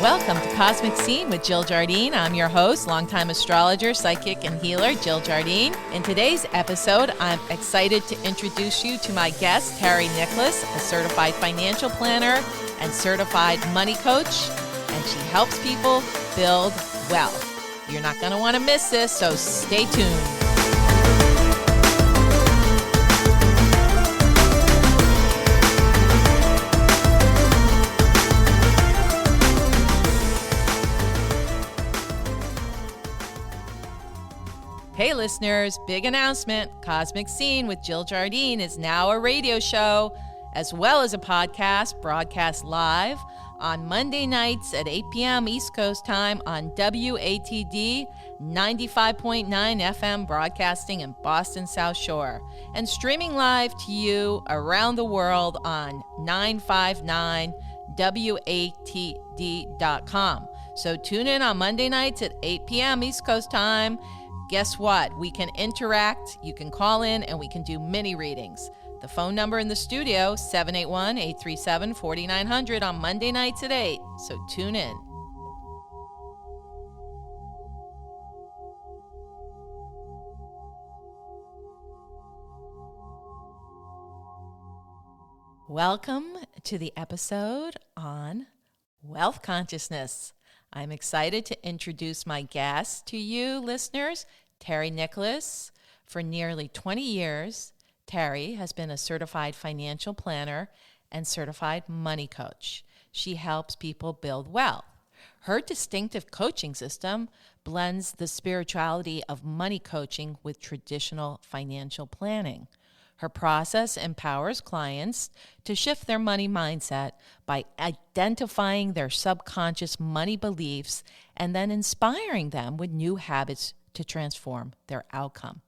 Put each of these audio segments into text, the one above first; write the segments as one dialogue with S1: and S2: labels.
S1: Welcome to Cosmic Scene with Jill Jardine. I'm your host, longtime astrologer, psychic, and healer, Jill Jardine. In today's episode, I'm excited to introduce you to my guest, Therese Nicklas, a certified financial planner and certified money coach, and she helps people build wealth. You're not going to want to miss this, so stay tuned. Hey listeners, big announcement. Cosmic Scene with Jill Jardine is now a radio show as well as a podcast broadcast live on Monday nights at 8 p.m. East Coast time on WATD 95.9 FM broadcasting in Boston South Shore and streaming live to you around the world on 959watd.com. So tune in on Monday nights at 8 p.m. East Coast time. Guess what? We can interact, you can call in, and we can do mini readings. The phone number in the studio, 781-837-4900 on Monday nights at 8. So tune in. Welcome to the episode on wealth consciousness. I'm excited to introduce my guest to you, listeners, Therese Nicklas. For nearly 20 years, Therese has been a certified financial planner and certified money coach. She helps people build wealth. Her distinctive coaching system blends the spirituality of money coaching with traditional financial planning. Her process empowers clients to shift their money mindset by identifying their subconscious money beliefs and then inspiring them with new habits to transform their outcome.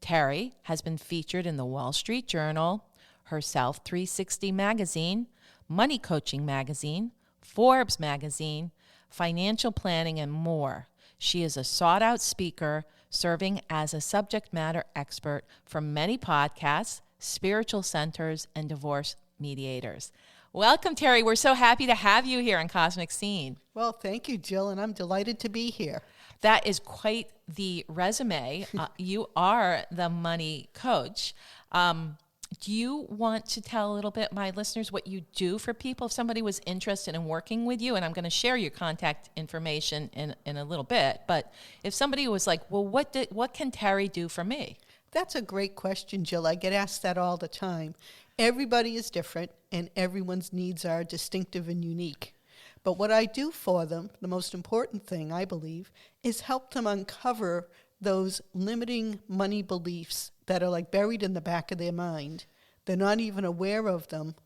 S1: Therese has been featured in the Wall Street Journal, Herself 360 Magazine, Money Coaching Magazine, Forbes Magazine, Financial Planning, and more. She is a sought-out speaker, serving as a subject matter expert for many podcasts, spiritual centers, and divorce mediators. Welcome, Therese. We're so happy to have you here on Cosmic Scene.
S2: Well, thank you, Jill, and I'm delighted to be here.
S1: That is quite the resume. You are the money coach. Do you want to tell a little bit, my listeners, what you do for people if somebody was interested in working with you? And I'm going to share your contact information in a little bit. But if somebody was like, well, what can Therese do for me?
S2: That's a great question, Jill. I get asked that all the time. Everybody is different, and everyone's needs are distinctive and unique. But what I do for them, the most important thing, I believe, is help them uncover those limiting money beliefs that are like buried in the back of their mind. They're not even aware of them,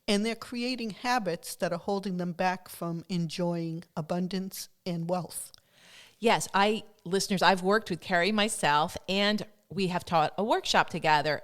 S2: and they're creating habits that are holding them back from enjoying abundance and wealth.
S1: Yes, listeners, I've worked with Carrie myself, and we have taught a workshop together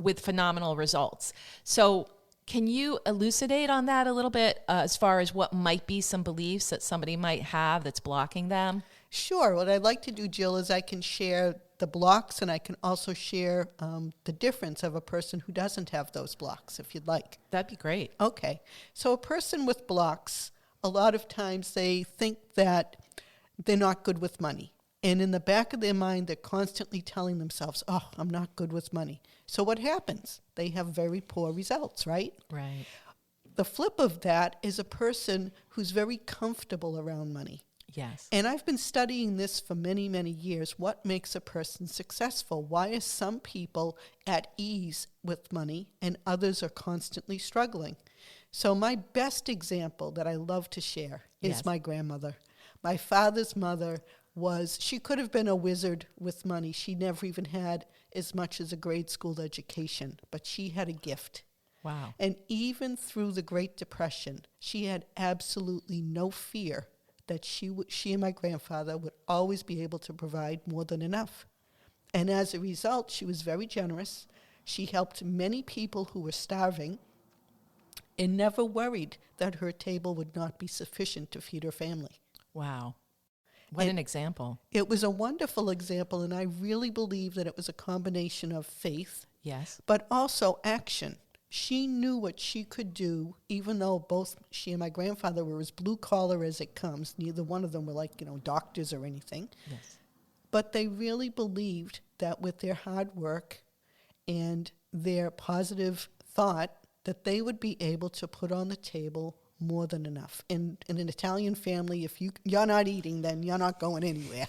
S1: with phenomenal results. So can you elucidate on that a little bit as far as what might be some beliefs that somebody might have that's blocking them?
S2: Sure. What I'd like to do, Jill, is I can share the blocks, and I can also share the difference of a person who doesn't have those blocks, if you'd like.
S1: That'd be great.
S2: Okay. So a person with blocks, a lot of times they think that they're not good with money. And in the back of their mind, they're constantly telling themselves, oh, I'm not good with money. So what happens? They have very poor results, right?
S1: Right.
S2: The flip of that is a person who's very comfortable around money.
S1: Yes.
S2: And I've been studying this for many, many years. What makes a person successful? Why are some people at ease with money and others are constantly struggling? So my best example that I love to share is my grandmother. My father's mother she could have been a wizard with money. She never even had as much as a grade school education, but she had a gift.
S1: Wow.
S2: And even through the Great Depression, she had absolutely no fear that she and my grandfather would always be able to provide more than enough. And as a result, she was very generous. She helped many people who were starving and never worried that her table would not be sufficient to feed her family.
S1: Wow. What an example.
S2: It was a wonderful example, and I really believe that it was a combination of faith,
S1: yes,
S2: but also action. she knew what she could do, even though both she and my grandfather were as blue collar as it comes. Neither one of them were like, doctors or anything.
S1: Yes.
S2: But they really believed that with their hard work and their positive thought, that they would be able to put on the table more than enough. In an Italian family, if you're not eating, then you're not going anywhere.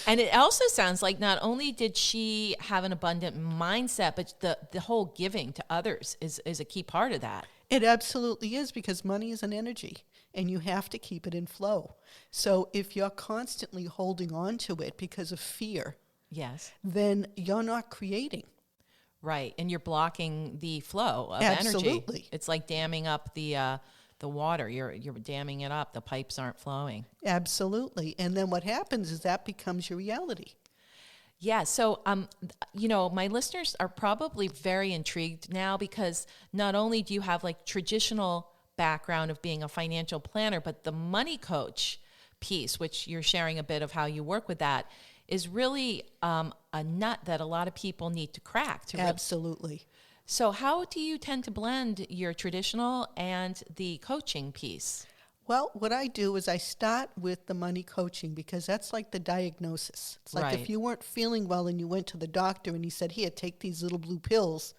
S1: And it also sounds like not only did she have an abundant mindset, but the whole giving to others is a key part of that.
S2: It absolutely is, because money is an energy, and you have to keep it in flow. So if you're constantly holding on to it because of fear,
S1: Yes.
S2: then you're not creating.
S1: Right. And you're blocking the flow of
S2: Absolutely.
S1: energy. It's like damming up the water. You're damming it up. The pipes aren't flowing.
S2: Absolutely. And then what happens is that becomes your reality.
S1: Yeah. So, my listeners are probably very intrigued now, because not only do you have like traditional background of being a financial planner, but the money coach piece, which you're sharing a bit of how you work with that, is really a nut that a lot of people need to crack.
S2: Absolutely.
S1: So how do you tend to blend your traditional and the coaching piece?
S2: Well, what I do is I start with the money coaching, because that's like the diagnosis. It's like
S1: Right.
S2: if you weren't feeling well and you went to the doctor and he said, here, take these little blue pills,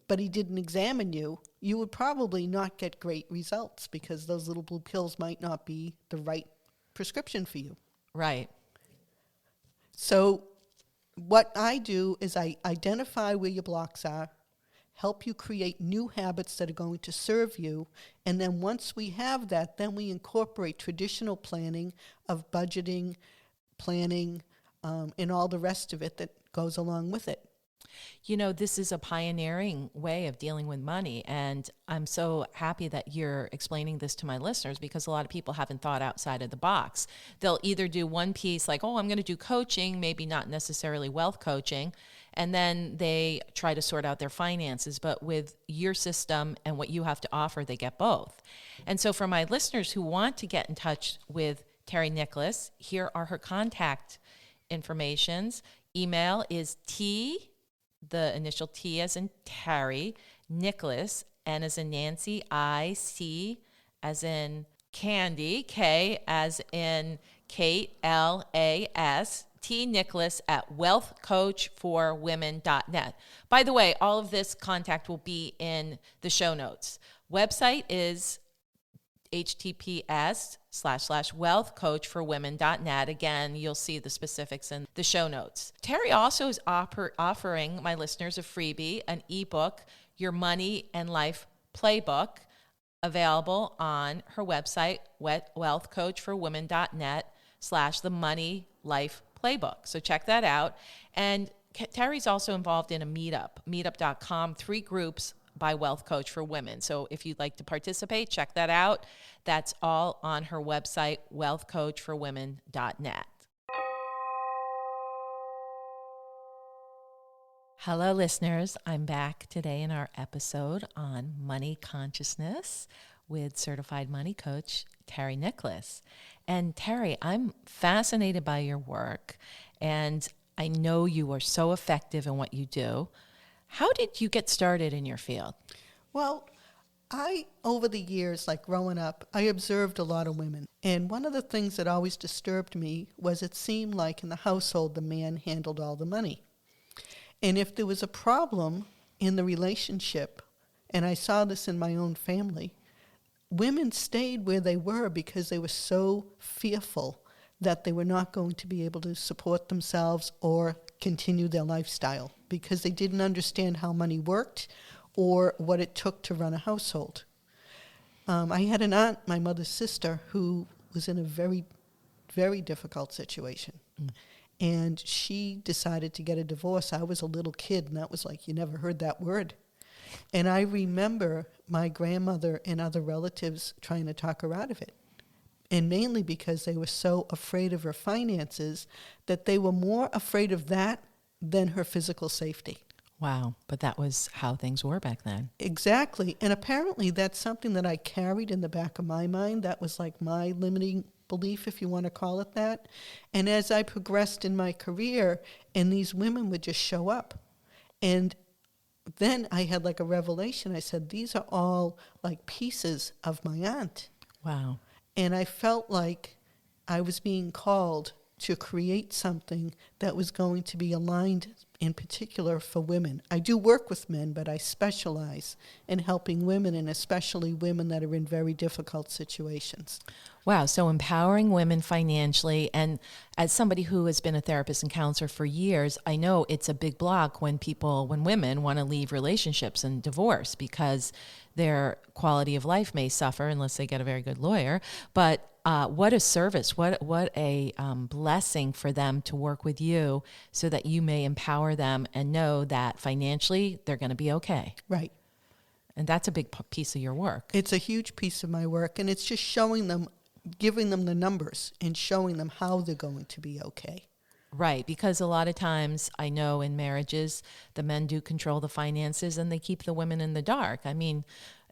S2: but he didn't examine you, you would probably not get great results, because those little blue pills might not be the right prescription for you.
S1: Right.
S2: So what I do is I identify where your blocks are, help you create new habits that are going to serve you, and then once we have that, then we incorporate traditional planning of budgeting, planning, and all the rest of it that goes along with it.
S1: This is a pioneering way of dealing with money, and I'm so happy that you're explaining this to my listeners, because a lot of people haven't thought outside of the box. They'll either do one piece like, I'm going to do coaching, maybe not necessarily wealth coaching, and then they try to sort out their finances. But with your system and what you have to offer, they get both. And so for my listeners who want to get in touch with Therese Nicklas, here are her contact informations. Email is the initial T as in Terry, Nicklas, N as in Nancy, I, C as in Candy, K as in Kate, L, A, S, T Nicklas at wealthcoachforwomen.net. By the way, all of this contact will be in the show notes. Website is https://wealthcoachforwomen.net. Again, you'll see the specifics in the show notes. Terry also is offering my listeners a freebie, an ebook, Your Money and Life Playbook, available on her website, wealthcoachforwomen.net/the Money Life Playbook. So check that out. And Terry's also involved in a meetup.com, 3 groups by Wealth Coach for Women. So if you'd like to participate, check that out. That's all on her website, wealthcoachforwomen.net. Hello, listeners. I'm back today in our episode on money consciousness with certified money coach Therese Nicklas. And Terry, I'm fascinated by your work, and I know you are so effective in what you do. How did you get started in your field?
S2: Well, over the years, like growing up, I observed a lot of women. And one of the things that always disturbed me was it seemed like in the household, the man handled all the money. And if there was a problem in the relationship, and I saw this in my own family, women stayed where they were because they were so fearful that they were not going to be able to support themselves or continue their lifestyle, because they didn't understand how money worked or what it took to run a household. I had an aunt, my mother's sister, who was in a very, very difficult situation. And she decided to get a divorce. I was a little kid, and that was like, you never heard that word. And I remember my grandmother and other relatives trying to talk her out of it. And mainly because they were so afraid of her finances that they were more afraid of that than her physical safety.
S1: Wow, but that was how things were back then.
S2: Exactly. And apparently that's something that I carried in the back of my mind. That was like my limiting belief, if you want to call it that. And as I progressed in my career, and these women would just show up. And then I had like a revelation. I said, these are all like pieces of my aunt.
S1: Wow.
S2: And I felt like I was being called to create something that was going to be aligned in particular for women. I do work with men, but I specialize in helping women, and especially women that are in very difficult situations.
S1: Wow. So empowering women financially. And as somebody who has been a therapist and counselor for years, I know it's a big block when women want to leave relationships and divorce because their quality of life may suffer unless they get a very good lawyer. But what a service, what a blessing for them to work with you so that you may empower them and know that financially they're going to be okay.
S2: Right.
S1: And that's a big piece of your work.
S2: It's a huge piece of my work, and it's just showing them, giving them the numbers and showing them how they're going to be okay.
S1: Right, because a lot of times I know in marriages, the men do control the finances and they keep the women in the dark. I mean,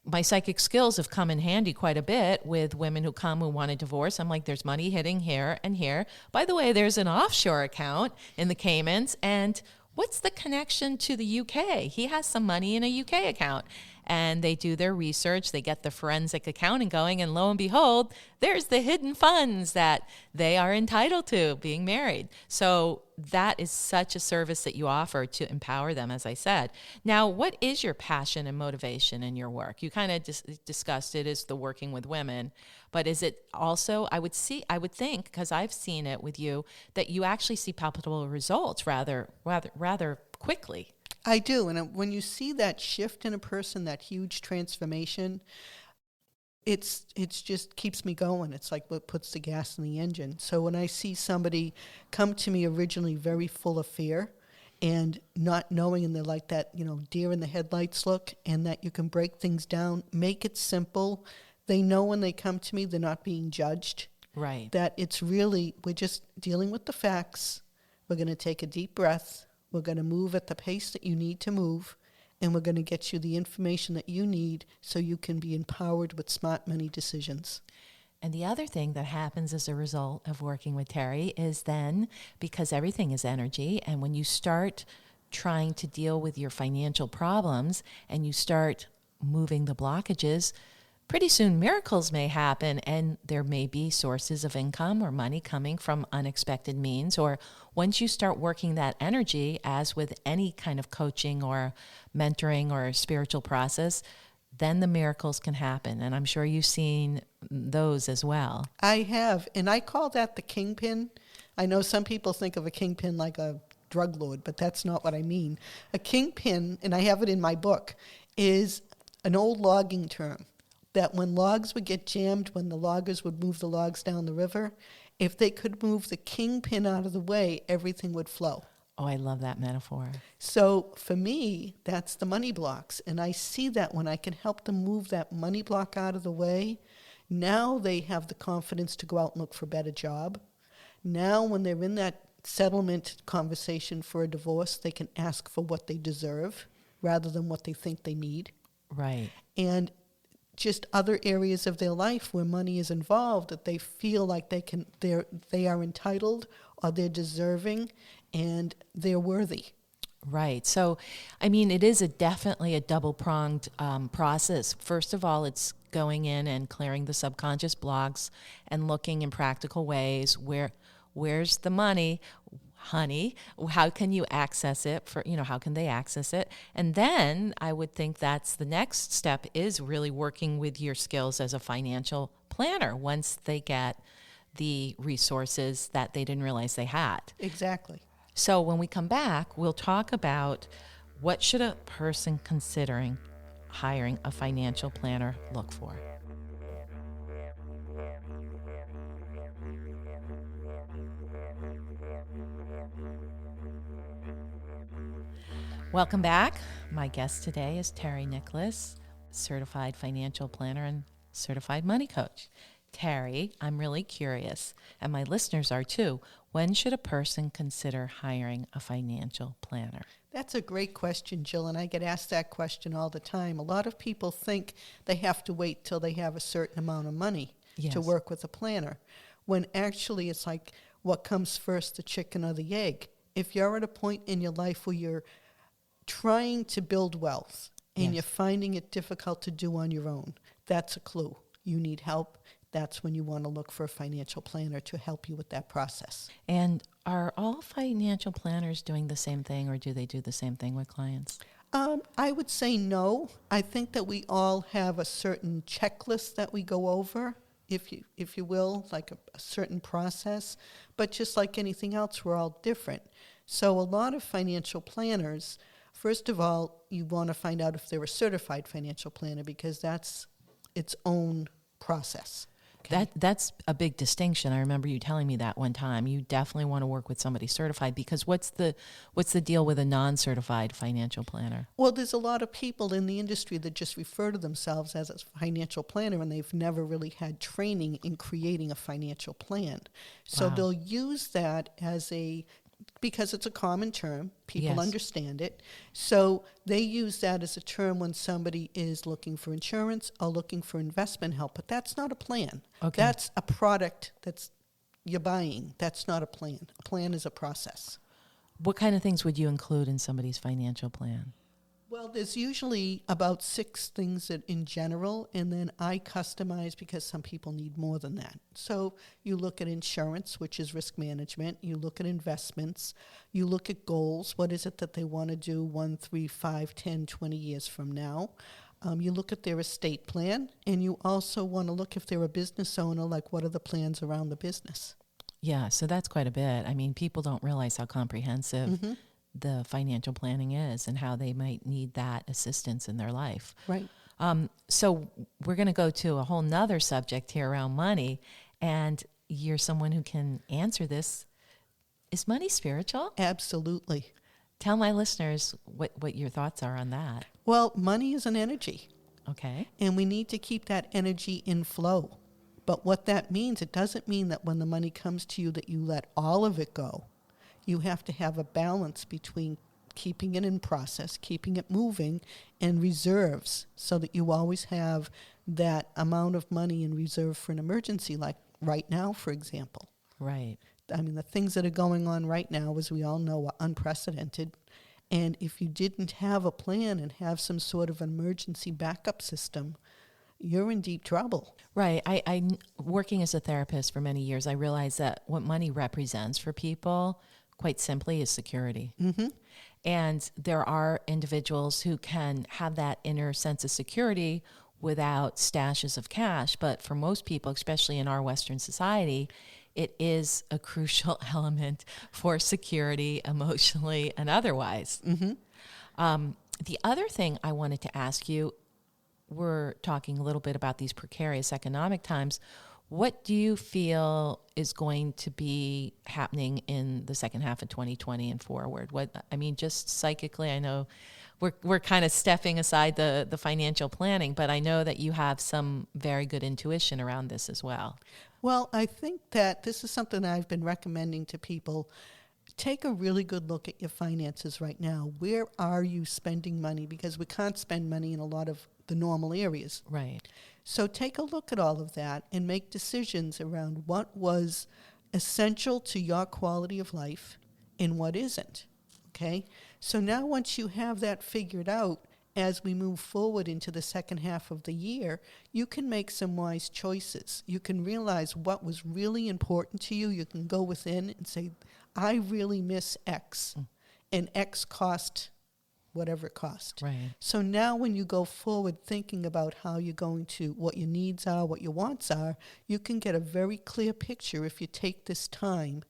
S1: my psychic skills have come in handy quite a bit with women who want a divorce. I'm like, there's money hitting here and here. By the way, there's an offshore account in the Caymans, and what's the connection to the UK? He has some money in a UK account. And they do their research, they get the forensic accounting going, and lo and behold, there's the hidden funds that they are entitled to being married. So that is such a service that you offer to empower them, as I said. Now, what is your passion and motivation in your work? You kind of discussed it as the working with women, but is it also, I would think, because I've seen it with you, that you actually see palpable results rather quickly.
S2: I do, and when you see that shift in a person, that huge transformation, it's just keeps me going. It's like what puts the gas in the engine. So when I see somebody come to me originally very full of fear and not knowing, and they're like that, deer in the headlights look, and that you can break things down, make it simple. They know when they come to me, they're not being judged.
S1: Right.
S2: That it's really, we're just dealing with the facts. We're going to take a deep breath. We're going to move at the pace that you need to move, and we're going to get you the information that you need so you can be empowered with smart money decisions.
S1: And the other thing that happens as a result of working with Terry is then, because everything is energy, and when you start trying to deal with your financial problems and you start moving the blockages, pretty soon miracles may happen, and there may be sources of income or money coming from unexpected means. Or once you start working that energy, as with any kind of coaching or mentoring or spiritual process, then the miracles can happen. And I'm sure you've seen those as well.
S2: I have, and I call that the kingpin. I know some people think of a kingpin like a drug lord, but that's not what I mean. A kingpin, and I have it in my book, is an old logging term. That when logs would get jammed, when the loggers would move the logs down the river, if they could move the kingpin out of the way, everything would flow.
S1: Oh, I love that metaphor.
S2: So for me, that's the money blocks. And I see that when I can help them move that money block out of the way, now they have the confidence to go out and look for a better job. Now when they're in that settlement conversation for a divorce, they can ask for what they deserve rather than what they think they need.
S1: Right.
S2: And just other areas of their life where money is involved, that they feel like they are entitled or they're deserving and they're worthy.
S1: Right. So, I mean, it is definitely a double-pronged process. First of all, it's going in and clearing the subconscious blocks and looking in practical ways where's the money, honey, how can you access it how can they access it? And then I would think that's the next step, is really working with your skills as a financial planner once they get the resources that they didn't realize they had.
S2: Exactly.
S1: So when we come back, we'll talk about what should a person considering hiring a financial planner look for. Welcome back. My guest today is Therese Nicklas, certified financial planner and certified money coach. Terry, I'm really curious, and my listeners are too. When should a person consider hiring a financial planner?
S2: That's a great question, Jill, and I get asked that question all the time. A lot of people think they have to wait till they have a certain amount of money to work with a planner, when actually it's like, what comes first, the chicken or the egg? If you're at a point in your life where you're trying to build wealth and
S1: Yes.
S2: you're finding it difficult to do on your own, that's a clue. You need help. That's when you want to look for a financial planner to help you with that process.
S1: And are all financial planners doing the same thing, or do they do the same thing with clients?
S2: I would say no. I think that we all have a certain checklist that we go over, if you will, like a certain process. But just like anything else, we're all different. So a lot of financial planners, first of all, you want to find out if they're a certified financial planner, because that's its own process. Okay.
S1: That's a big distinction. I remember you telling me that one time. You definitely want to work with somebody certified, because what's the deal with a non-certified financial planner?
S2: Well, there's a lot of people in the industry that just refer to themselves as a financial planner, and they've never really had training in creating a financial plan. So
S1: Wow.
S2: they'll use that because it's a common term, people
S1: Yes.
S2: understand it. So they use that as a term when somebody is looking for insurance or looking for investment help, but that's not a plan.
S1: Okay.
S2: That's a product that's you're buying. That's not a plan. A plan is a process.
S1: What kind of things would you include in somebody's financial plan?
S2: Well, there's usually about 6 things that in general, and then I customize because some people need more than that. So you look at insurance, which is risk management. You look at investments. You look at goals. What is it that they want to do 1, 3, 5, 10, 20 years from now? You look at their estate plan, and you also want to look if they're a business owner, like what are the plans around the business?
S1: Yeah, so that's quite a bit. I mean, people don't realize how comprehensive the financial planning is and how they might need that assistance in their life.
S2: Right.
S1: So we're going to go to a whole nother subject here around money, and you're someone who can answer this. Is money spiritual?
S2: Absolutely.
S1: Tell my listeners what your thoughts are on that.
S2: Well, money is an energy.
S1: Okay.
S2: And we need to keep that energy in flow. But what that means, it doesn't mean that when the money comes to you that you let all of it go. You have to have a balance between keeping it in process, keeping it moving, and reserves, so that you always have that amount of money in reserve for an emergency, like right now, for example.
S1: Right.
S2: I mean, the things that are going on right now, as we all know, are unprecedented. And if you didn't have a plan and have some sort of emergency backup system, you're in deep trouble.
S1: Right. I working as a therapist for many years, I realized that what money represents for people, quite simply, is security.
S2: Mm-hmm.
S1: And there are individuals who can have that inner sense of security without stashes of cash. But for most people, especially in our Western society, it is a crucial element for security emotionally and otherwise.
S2: Mm-hmm.
S1: The other thing I wanted to ask you, we're talking a little bit about these precarious economic times. What do you feel is going to be happening in the second half of 2020 and forward? Just psychically, I know we're kind of stepping aside the financial planning, but I know that you have some very good intuition around this as well.
S2: Well, I think that this is something I've been recommending to people. Take a really good look at your finances right now. Where are you spending money? Because we can't spend money in a lot of the normal areas.
S1: Right.
S2: So take a look at all of that and make decisions around what was essential to your quality of life and what isn't. Okay? So now once you have that figured out, as we move forward into the second half of the year, you can make some wise choices. You can realize what was really important to you. You can go within and say, I really miss X, and X cost whatever it cost.
S1: Right.
S2: So now when you go forward thinking about how you're going to, what your needs are, what your wants are, you can get a very clear picture if you take this time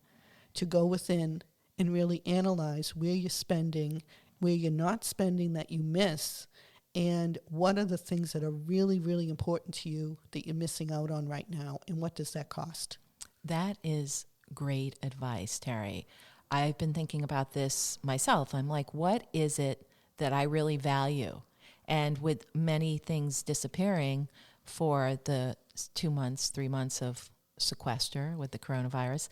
S2: to go within and really analyze where you're spending, where you're not spending that you miss, and what are the things that are really, really important to you that you're missing out on right now, and what does that cost?
S1: That is great advice, Terry. I've been thinking about this myself. I'm like, what is it that I really value? And with many things disappearing for the 2 months, 3 months of sequester with the coronavirus,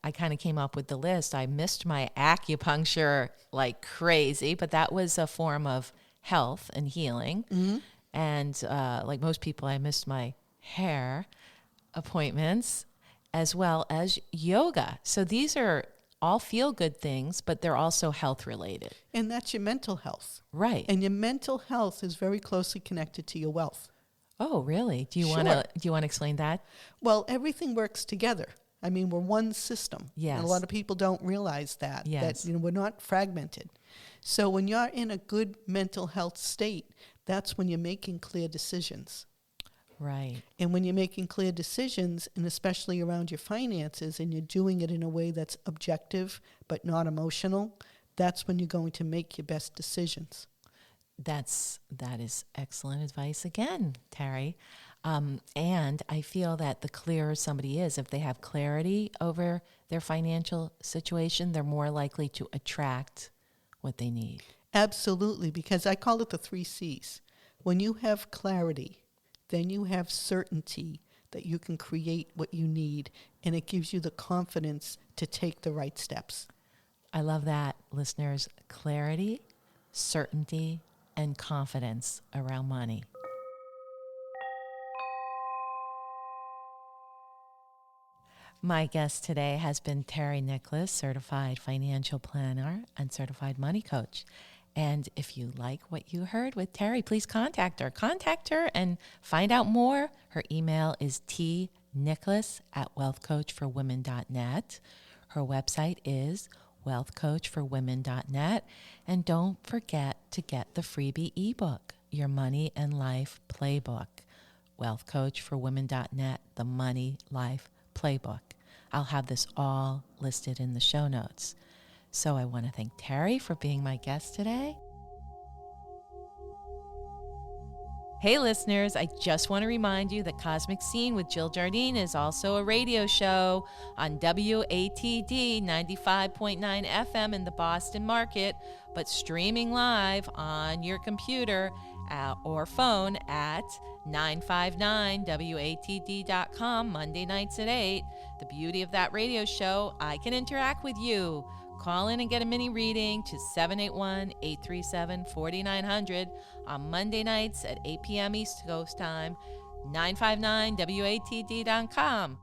S1: I kind of came up with the list. I missed my acupuncture like crazy, but that was a form of health and healing.
S2: Mm-hmm.
S1: And like most people, I missed my hair appointments as well as yoga. So these are all feel good things, but they're also health related.
S2: And that's your mental health.
S1: Right.
S2: And your mental health is very closely connected to your wealth.
S1: Oh, really? Do you
S2: Sure.
S1: want to explain that?
S2: Well, everything works together. I mean, we're one system.
S1: Yes.
S2: And a lot of people don't realize that.
S1: Yes.
S2: That we're not fragmented. So when you're in a good mental health state, that's when you're making clear decisions.
S1: Right.
S2: And when you're making clear decisions, and especially around your finances, and you're doing it in a way that's objective but not emotional, that's when you're going to make your best decisions.
S1: That is excellent advice again, Terry. And I feel that the clearer somebody is, if they have clarity over their financial situation, they're more likely to attract what they need.
S2: Absolutely, because I call it the 3 C's. When you have clarity, then you have certainty that you can create what you need, and it gives you the confidence to take the right steps.
S1: I love that, listeners. Clarity, certainty, and confidence around money. My guest today has been Therese Nicklas, certified financial planner and certified money coach. And if you like what you heard with Terry, please contact her. Contact her and find out more. Her email is tnicklas@wealthcoachforwomen.net. Her website is wealthcoachforwomen.net. And don't forget to get the freebie ebook, Your Money and Life Playbook. Wealthcoachforwomen.net, the Money Life Playbook. I'll have this all listed in the show notes. So I want to thank Terry for being my guest today. Hey listeners, I just want to remind you that Cosmic Scene with Jill Jardine is also a radio show on WATD 95.9 FM in the Boston market, but streaming live on your computer or phone at 959watd.com Monday nights at 8. The beauty of that radio show, I can interact with you. Call in and get a mini reading to 781-837-4900 on Monday nights at 8 p.m. East Coast Time, 959watd.com.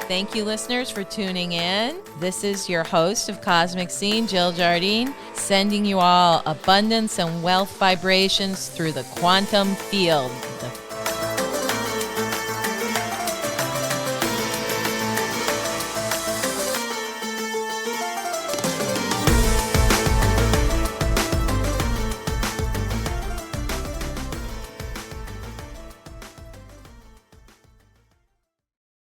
S1: Thank you, listeners, for tuning in. This is your host of Cosmic Scene, Jill Jardine, sending you all abundance and wealth vibrations through the quantum field, the